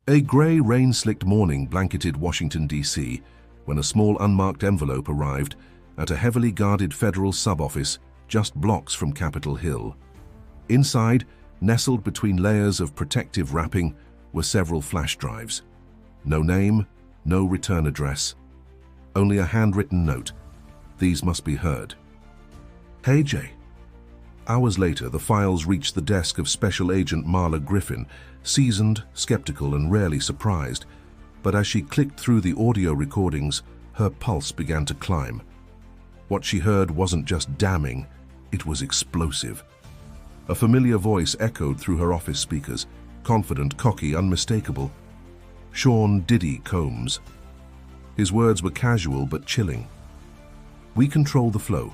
A grey, rain-slicked morning blanketed Washington, D.C. when a small unmarked envelope arrived at a heavily guarded federal sub-office just blocks from Capitol Hill. Inside, nestled between layers of protective wrapping, were several flash drives. No name, no return address. Only a handwritten note. These must be heard. Hey, Jay. Hours later, the files reached the desk of Special Agent Marla Griffin, seasoned, skeptical, and rarely surprised. But as she clicked through the audio recordings, her pulse began to climb. What she heard wasn't just damning, it was explosive. A familiar voice echoed through her office speakers, confident, cocky, unmistakable. Sean Diddy Combs. His words were casual but chilling. We control the flow.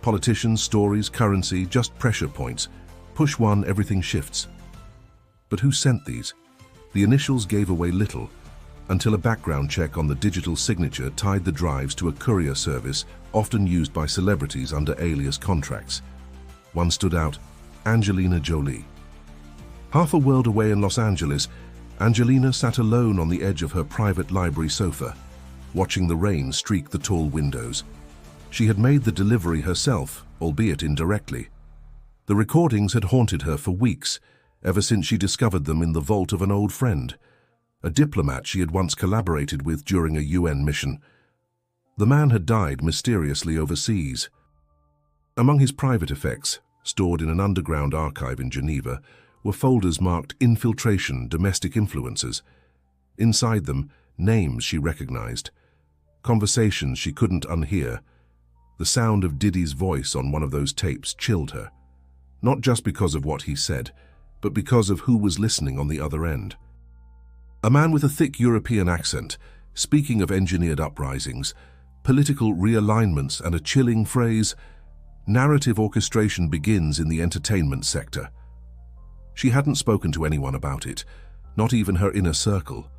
Politicians, stories, currency, just pressure points. Push one, everything shifts. But who sent these? The initials gave away little, until a background check on the digital signature tied the drives to a courier service often used by celebrities under alias contracts. One stood out: Angelina Jolie. Half a world away in Los Angeles, Angelina sat alone on the edge of her private library sofa, watching the rain streak the tall windows. She had made the delivery herself, albeit indirectly. The recordings had haunted her for weeks, ever since she discovered them in the vault of an old friend, a diplomat she had once collaborated with during a UN mission. The man had died mysteriously overseas. Among his private effects, stored in an underground archive in Geneva, were folders marked Infiltration, Domestic Influences. Inside them, names she recognized, conversations she couldn't unhear. The sound of Diddy's voice on one of those tapes chilled her, not just because of what he said, but because of who was listening on the other end. A man with a thick European accent, speaking of engineered uprisings, political realignments, and a chilling phrase: narrative orchestration begins in the entertainment sector. She hadn't spoken to anyone about it, not even her inner circle.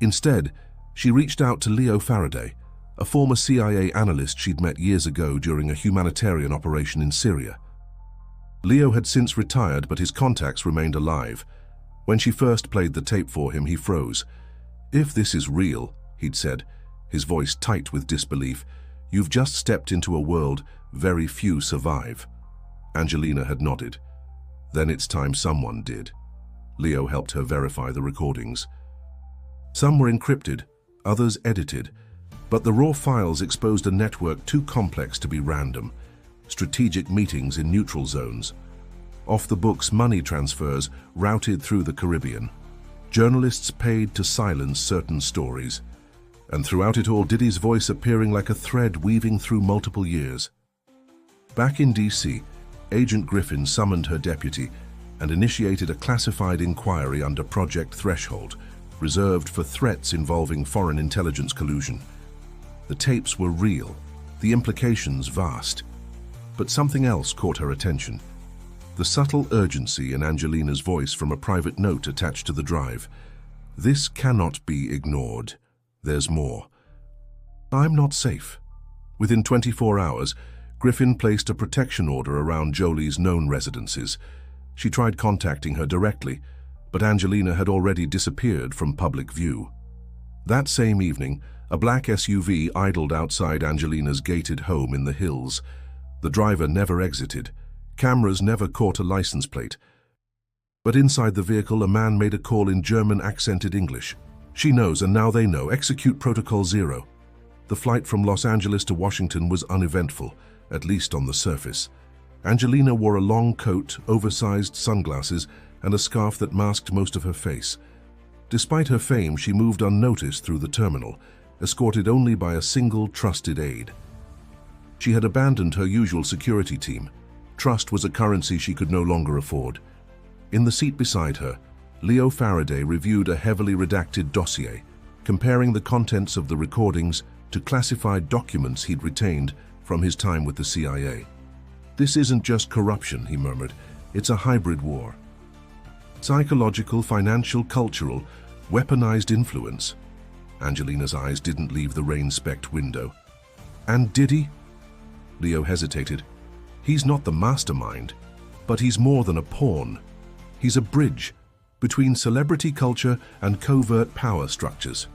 Instead, she reached out to Leo Faraday, a former CIA analyst she'd met years ago during a humanitarian operation in Syria. Leo had since retired, but his contacts remained alive. When she first played the tape for him, he froze. "If this is real," he'd said, his voice tight with disbelief, "you've just stepped into a world very few survive." Angelina had nodded. "Then it's time someone did." Leo helped her verify the recordings. Some were encrypted, others edited, but the raw files exposed a network too complex to be random. Strategic meetings in neutral zones, off-the-books money transfers routed through the Caribbean, journalists paid to silence certain stories, and throughout it all, Diddy's voice appearing like a thread weaving through multiple years. Back in D.C., Agent Griffin summoned her deputy and initiated a classified inquiry under Project Threshold, reserved for threats involving foreign intelligence collusion. The tapes were real, the implications vast. But something else caught her attention: the subtle urgency in Angelina's voice from a private note attached to the drive. "This cannot be ignored. There's more. I'm not safe." Within 24 hours, Griffin placed a protection order around Jolie's known residences. She tried contacting her directly, but Angelina had already disappeared from public view. That same evening, a black SUV idled outside Angelina's gated home in the hills. The driver never exited. Cameras never caught a license plate. But inside the vehicle, a man made a call in German accented English. "She knows, and now they know. Execute Protocol Zero." The flight from Los Angeles to Washington was uneventful, at least on the surface. Angelina wore a long coat, oversized sunglasses, and a scarf that masked most of her face. Despite her fame, she moved unnoticed through the terminal, escorted only by a single trusted aide. She had abandoned her usual security team. Trust was a currency she could no longer afford. In the seat beside her, Leo Faraday reviewed a heavily redacted dossier, comparing the contents of the recordings to classified documents he'd retained from his time with the CIA. "This isn't just corruption," he murmured. "It's a hybrid war. Psychological, financial, cultural, weaponized influence." Angelina's eyes didn't leave the rain-specked window. "And Diddy?" Leo hesitated. "He's not the mastermind, but he's more than a pawn. He's a bridge, between celebrity culture and covert power structures.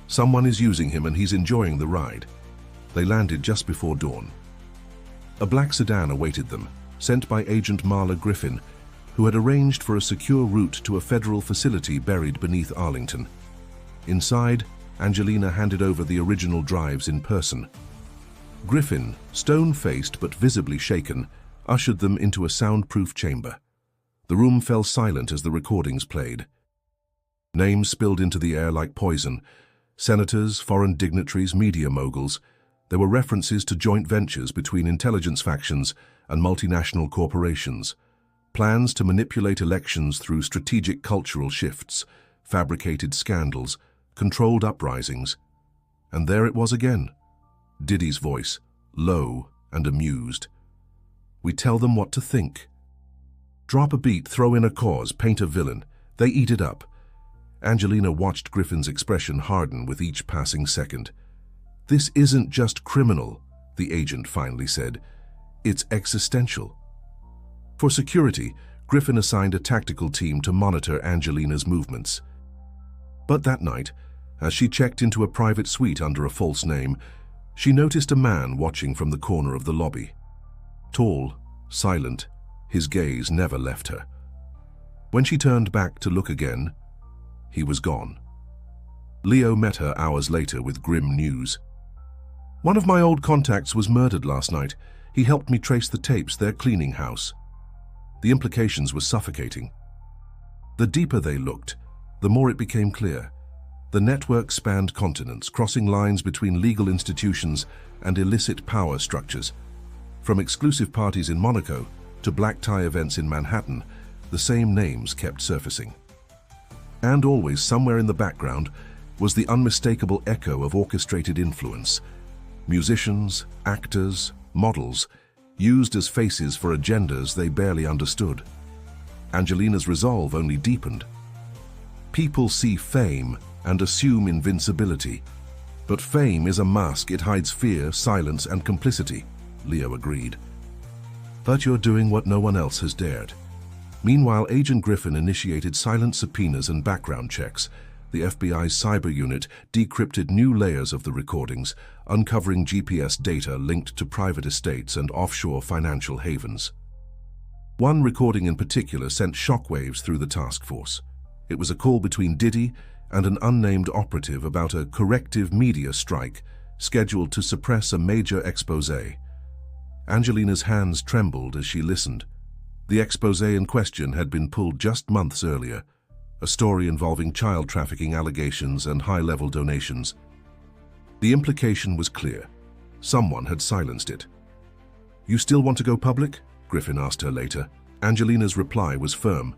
Someone is using him and he's enjoying the ride. They landed just before dawn. A black sedan awaited them, sent by Agent Marla Griffin, who had arranged for a secure route to a federal facility buried beneath Arlington. Inside, Angelina handed over the original drives in person. Griffin, stone-faced but visibly shaken, ushered them into a soundproof chamber. The room fell silent as the recordings played. Names spilled into the air like poison. Senators, foreign dignitaries, media moguls. There were references to joint ventures between intelligence factions and multinational corporations. Plans to manipulate elections through strategic cultural shifts, fabricated scandals, controlled uprisings. And there it was again. Diddy's voice, low and amused. We tell them what to think. Drop a beat, throw in a cause, paint a villain. They eat it up. Angelina watched Griffin's expression harden with each passing second. This isn't just criminal, the agent finally said. It's existential. For security, Griffin assigned a tactical team to monitor Angelina's movements. But that night, as she checked into a private suite under a false name, she noticed a man watching from the corner of the lobby. Tall, silent, his gaze never left her. When she turned back to look again, he was gone. Leo met her hours later with grim news. One of my old contacts was murdered last night. He helped me trace the tapes, their cleaning house. The implications were suffocating. The deeper they looked, the more it became clear. The network spanned continents, crossing lines between legal institutions and illicit power structures. From exclusive parties in Monaco to black tie events in Manhattan, the same names kept surfacing. And always, somewhere in the background, was the unmistakable echo of orchestrated influence. Musicians, actors, models, used as faces for agendas they barely understood. Angelina's resolve only deepened. People see fame and assume invincibility. But fame is a mask. It hides fear, silence, and complicity, Leo agreed. But you're doing what no one else has dared. Meanwhile, Agent Griffin initiated silent subpoenas and background checks. The FBI's cyber unit decrypted new layers of the recordings, uncovering GPS data linked to private estates and offshore financial havens. One recording in particular sent shockwaves through the task force. It was a call between Diddy and an unnamed operative about a corrective media strike scheduled to suppress a major exposé. Angelina's hands trembled as she listened. The exposé in question had been pulled just months earlier, a story involving child trafficking allegations and high-level donations. The implication was clear. Someone had silenced it. "You still want to go public?" Griffin asked her later. Angelina's reply was firm.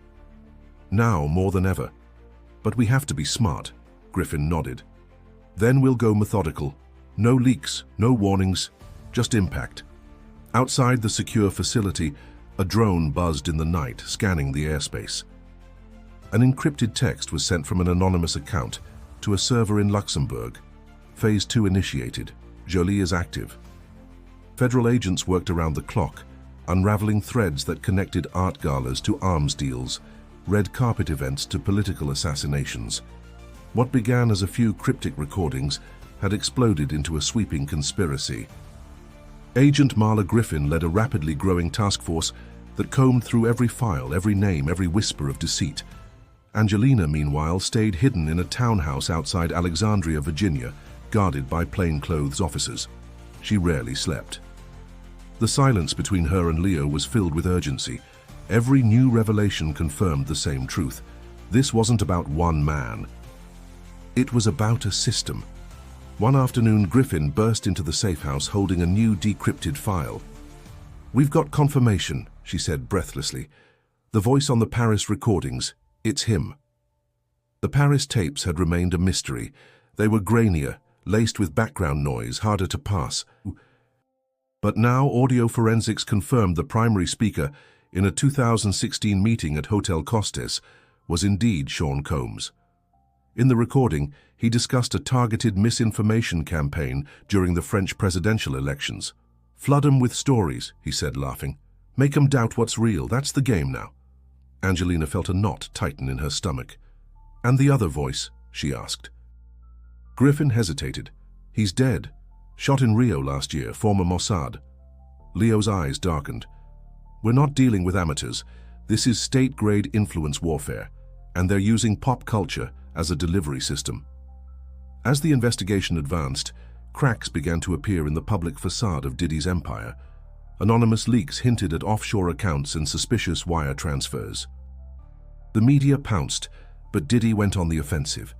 "Now more than ever. But we have to be smart," Griffin nodded. "Then we'll go methodical. No leaks, no warnings, just impact." Outside the secure facility, a drone buzzed in the night, scanning the airspace. An encrypted text was sent from an anonymous account to a server in Luxembourg. Phase 2 initiated. Jolie is active. Federal agents worked around the clock, unraveling threads that connected art galas to arms deals, red carpet events to political assassinations. What began as a few cryptic recordings had exploded into a sweeping conspiracy. Agent Marla Griffin led a rapidly growing task force that combed through every file, every name, every whisper of deceit. Angelina, meanwhile, stayed hidden in a townhouse outside Alexandria, Virginia, guarded by plainclothes officers. She rarely slept. The silence between her and Leo was filled with urgency. Every new revelation confirmed the same truth. This wasn't about one man. It was about a system. One afternoon, Griffin burst into the safe house holding a new decrypted file. "We've got confirmation," she said breathlessly. "The voice on the Paris recordings. It's him." The Paris tapes had remained a mystery. They were grainier, laced with background noise, harder to pass. But now audio forensics confirmed the primary speaker in a 2016 meeting at Hotel Costes was indeed Sean Combs. In the recording, he discussed a targeted misinformation campaign during the French presidential elections. "Flood 'em with stories," he said, laughing. "Make 'em doubt what's real. That's the game now." Angelina felt a knot tighten in her stomach. "And the other voice?" she asked. Griffin hesitated. "He's dead. Shot in Rio last year, former Mossad." Leo's eyes darkened. "We're not dealing with amateurs. This is state-grade influence warfare, and they're using pop culture as a delivery system." As the investigation advanced, cracks began to appear in the public facade of Diddy's empire. Anonymous leaks hinted at offshore accounts and suspicious wire transfers. The media pounced, but Diddy went on the offensive.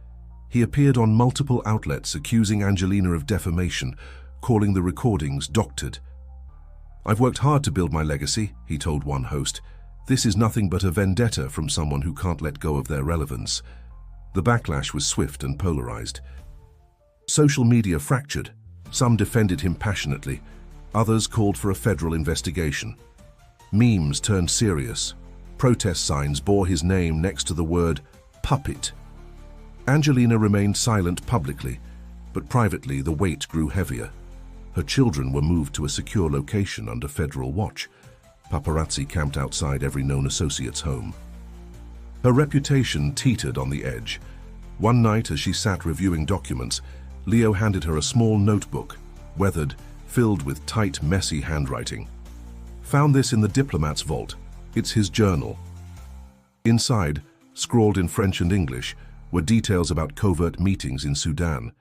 He appeared on multiple outlets accusing Angelina of defamation, calling the recordings doctored. "I've worked hard to build my legacy," he told one host. "This is nothing but a vendetta from someone who can't let go of their relevance." The backlash was swift and polarized. Social media fractured. Some defended him passionately. Others called for a federal investigation. Memes turned serious. Protest signs bore his name next to the word puppet. Angelina remained silent publicly, but privately the weight grew heavier. Her children were moved to a secure location under federal watch. Paparazzi camped outside every known associate's home. Her reputation teetered on the edge. One night, as she sat reviewing documents, Leo handed her a small notebook, weathered, filled with tight, messy handwriting. "Found this in the diplomat's vault. It's his journal." Inside, scrawled in French and English, were details about covert meetings in Sudan,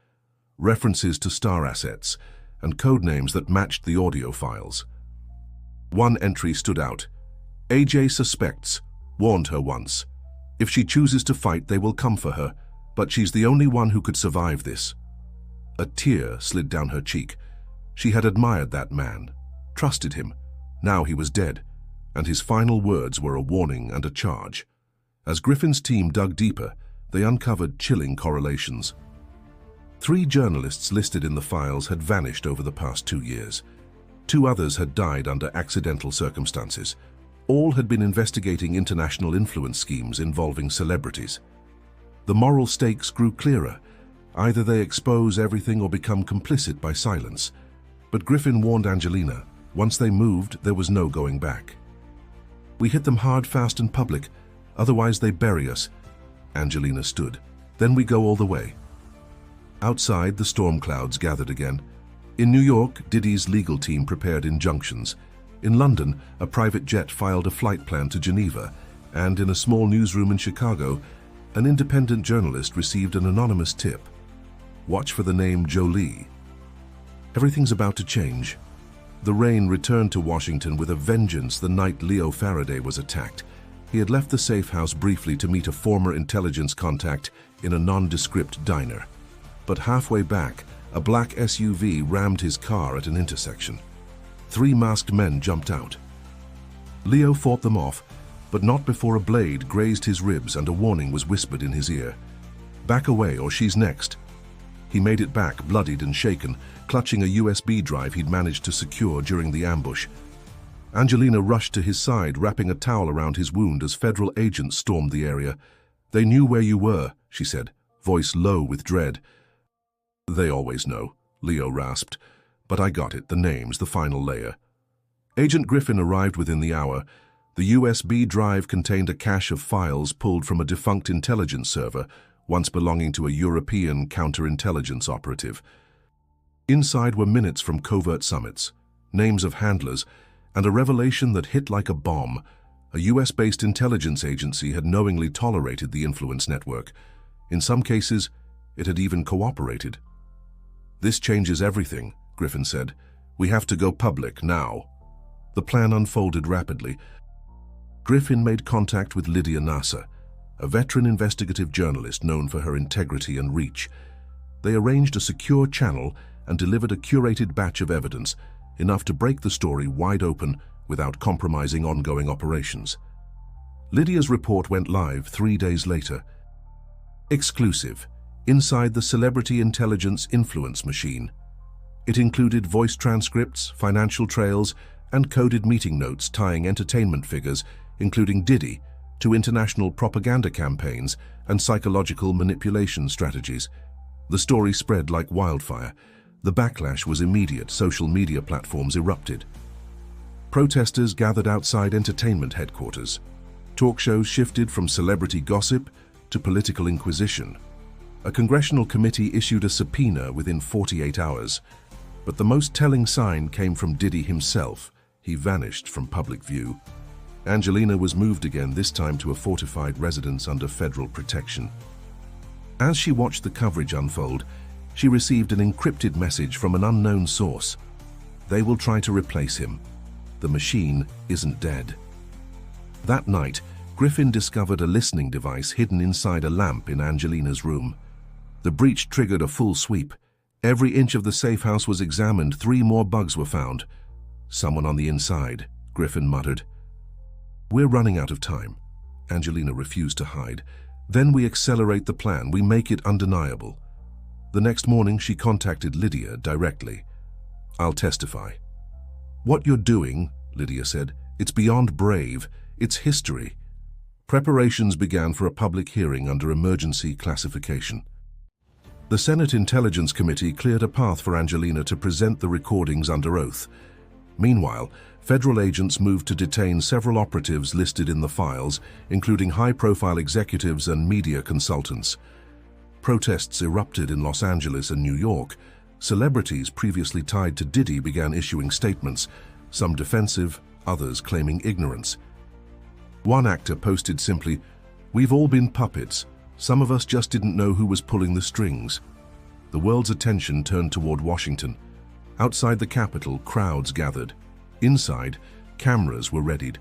references to star assets, and codenames that matched the audio files. One entry stood out. "AJ suspects, warned her once. If she chooses to fight, they will come for her, but she's the only one who could survive this." A tear slid down her cheek. She had admired that man, trusted him. Now he was dead, and his final words were a warning and a charge. As Griffin's team dug deeper, they uncovered chilling correlations. 3 journalists listed in the files had vanished over the past 2 years. 2 others had died under accidental circumstances. All had been investigating international influence schemes involving celebrities. The moral stakes grew clearer. Either they expose everything or become complicit by silence. But Griffin warned Angelina, once they moved, there was no going back. "We hit them hard, fast, and public. Otherwise they bury us." Angelina stood. "Then we go all the way." Outside, the storm clouds gathered again. In New York, Diddy's legal team prepared injunctions. In London, a private jet filed a flight plan to Geneva, and in a small newsroom in Chicago, an independent journalist received an anonymous tip. "Watch for the name Jolie." Everything's about to change. The rain returned to Washington with a vengeance the night Leo Faraday was attacked. He had left the safe house briefly to meet a former intelligence contact in a nondescript diner. But halfway back, a black SUV rammed his car at an intersection. 3 masked men jumped out. Leo fought them off, but not before a blade grazed his ribs and a warning was whispered in his ear. "Back away or she's next." He made it back, bloodied and shaken, clutching a USB drive he'd managed to secure during the ambush. Angelina rushed to his side, wrapping a towel around his wound as federal agents stormed the area. "They knew where you were," she said, voice low with dread. "They always know," Leo rasped. "But I got it, the names, the final layer." Agent Griffin arrived within the hour. The USB drive contained a cache of files pulled from a defunct intelligence server, once belonging to a European counterintelligence operative. Inside were minutes from covert summits, names of handlers, and a revelation that hit like a bomb. A US-based intelligence agency had knowingly tolerated the influence network. In some cases, it had even cooperated. "This changes everything," Griffin said. "We have to go public now." The plan unfolded rapidly. Griffin made contact with Lydia Nasser, a veteran investigative journalist known for her integrity and reach. They arranged a secure channel and delivered a curated batch of evidence, enough to break the story wide open without compromising ongoing operations. Lydia's report went live 3 days later. Exclusive, inside the celebrity intelligence influence machine. It included voice transcripts, financial trails, and coded meeting notes tying entertainment figures, including Diddy, to international propaganda campaigns and psychological manipulation strategies. The story spread like wildfire. The backlash was immediate. Social media platforms erupted. Protesters gathered outside entertainment headquarters. Talk shows shifted from celebrity gossip to political inquisition. A congressional committee issued a subpoena within 48 hours. But the most telling sign came from Diddy himself. He vanished from public view. Angelina was moved again, this time to a fortified residence under federal protection. As she watched the coverage unfold, she received an encrypted message from an unknown source. They will try to replace him. The machine isn't dead. That night, Griffin discovered a listening device hidden inside a lamp in Angelina's room. The breach triggered a full sweep. Every inch of the safe house was examined. 3 more bugs were found. Someone on the inside, Griffin muttered. We're running out of time. Angelina refused to hide. Then we accelerate the plan. We make it undeniable. The next morning, she contacted Lydia directly. I'll testify. What you're doing, Lydia said, it's beyond brave. It's history. Preparations began for a public hearing under emergency classification. The Senate Intelligence Committee cleared a path for Angelina to present the recordings under oath. Meanwhile, federal agents moved to detain several operatives listed in the files, including high-profile executives and media consultants. Protests erupted in Los Angeles and New York. Celebrities previously tied to Diddy began issuing statements, some defensive, others claiming ignorance. One actor posted simply, "We've all been puppets. Some of us just didn't know who was pulling the strings." The world's attention turned toward Washington. Outside the Capitol, crowds gathered. Inside, cameras were readied.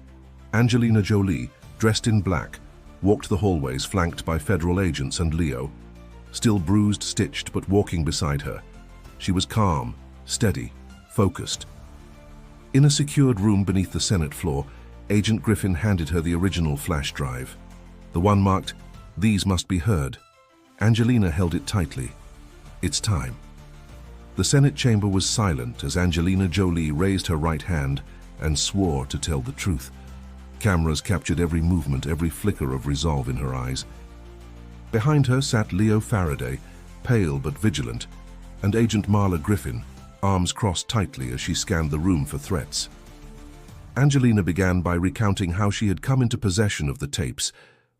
Angelina Jolie, dressed in black, walked the hallways flanked by federal agents and Leo. Still bruised, stitched, but walking beside her. She was calm, steady, focused. In a secured room beneath the Senate floor, Agent Griffin handed her the original flash drive. The one marked, "These must be heard." Angelina held it tightly. It's time. The Senate chamber was silent as Angelina Jolie raised her right hand and swore to tell the truth. Cameras captured every movement, every flicker of resolve in her eyes. Behind her sat Leo Faraday, pale but vigilant, and Agent Marla Griffin, arms crossed tightly as she scanned the room for threats. Angelina began by recounting how she had come into possession of the tapes,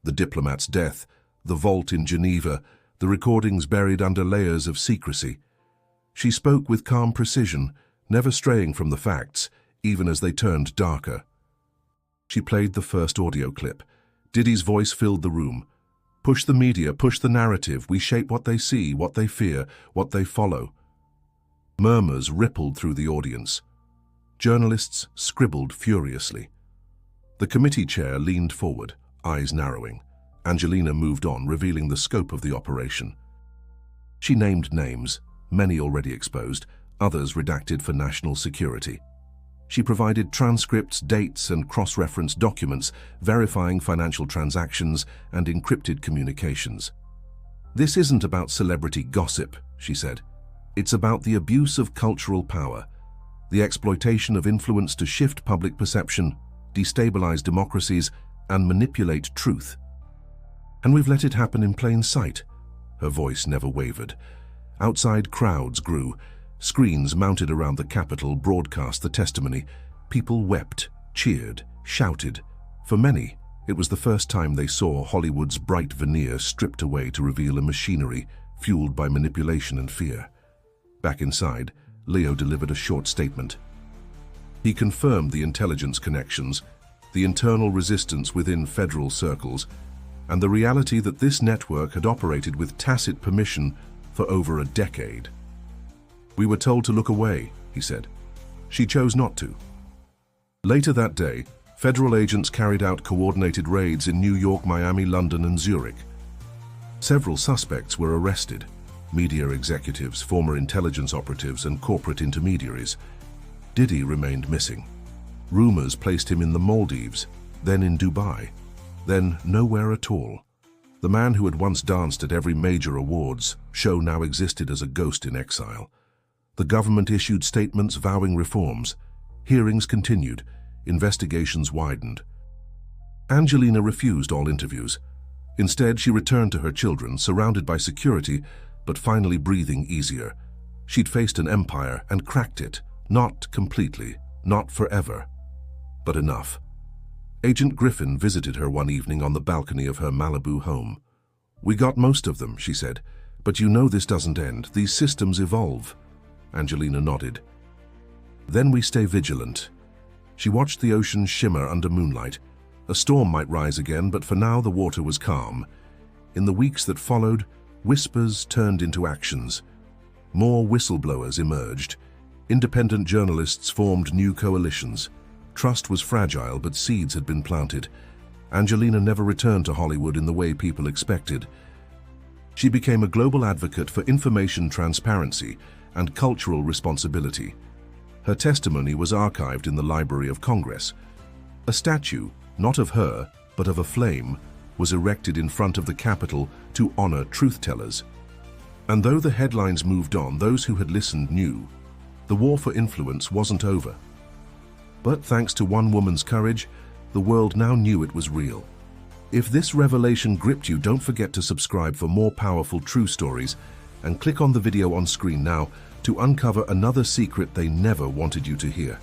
the diplomat's death, the vault in Geneva, the recordings buried under layers of secrecy. She spoke with calm precision, never straying from the facts, even as they turned darker. She played the first audio clip. Diddy's voice filled the room. "Push the media, push the narrative. We shape what they see, what they fear, what they follow." Murmurs rippled through the audience. Journalists scribbled furiously. The committee chair leaned forward, eyes narrowing. Angelina moved on, revealing the scope of the operation. She named names, many already exposed, others redacted for national security. She provided transcripts, dates, and cross-referenced documents verifying financial transactions and encrypted communications. "This isn't about celebrity gossip," she said. "It's about the abuse of cultural power, the exploitation of influence to shift public perception, destabilize democracies, and manipulate truth. And we've let it happen in plain sight." Her voice never wavered. Outside, crowds grew. Screens mounted around the Capitol broadcast the testimony. People wept, cheered, shouted. For many, it was the first time they saw Hollywood's bright veneer stripped away to reveal a machinery fueled by manipulation and fear. Back inside, Leo delivered a short statement. He confirmed the intelligence connections, the internal resistance within federal circles, and the reality that this network had operated with tacit permission for over a decade. "We were told to look away," he said. She chose not to. Later that day, federal agents carried out coordinated raids in New York, Miami, London, and Zurich. Several suspects were arrested: media executives, former intelligence operatives, and corporate intermediaries. Diddy remained missing. Rumors placed him in the Maldives, then in Dubai, then nowhere at all. The man who had once danced at every major awards show now existed as a ghost in exile. The government issued statements vowing reforms. Hearings continued. Investigations widened. Angelina refused all interviews. Instead, she returned to her children, surrounded by security, but finally breathing easier. She'd faced an empire and cracked it, not completely, not forever, but enough. Agent Griffin visited her one evening on the balcony of her Malibu home. "We got most of them," she said, "but you know this doesn't end. These systems evolve." Angelina nodded. "Then we stay vigilant." She watched the ocean shimmer under moonlight. A storm might rise again, but for now the water was calm. In the weeks that followed, whispers turned into actions. More whistleblowers emerged. Independent journalists formed new coalitions. Trust was fragile, but seeds had been planted. Angelina never returned to Hollywood in the way people expected. She became a global advocate for information transparency and cultural responsibility. Her testimony was archived in the Library of Congress. A statue, not of her, but of a flame, was erected in front of the Capitol to honor truth-tellers. And though the headlines moved on, those who had listened knew the war for influence wasn't over. But thanks to one woman's courage, the world now knew it was real. If this revelation gripped you, don't forget to subscribe for more powerful true stories, and click on the video on screen now to uncover another secret they never wanted you to hear.